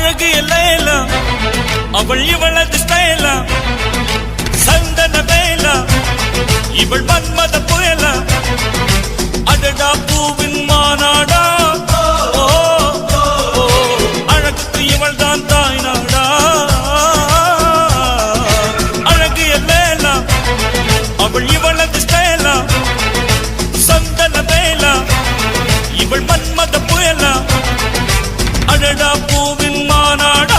அழகு லைலா அவள் இவளது ஸ்டைலா சந்தன வேலா இவள் மன்மத புயலா அடடா பூவின் மாநாடா அழகுக்கு இவள் தான் தாய் நாடா அழகு லைலா அவள் இவளது ஸ்டைலா சந்தன வேலா இவள் மன்மத புயலா அடடா பூவின் மாநாடு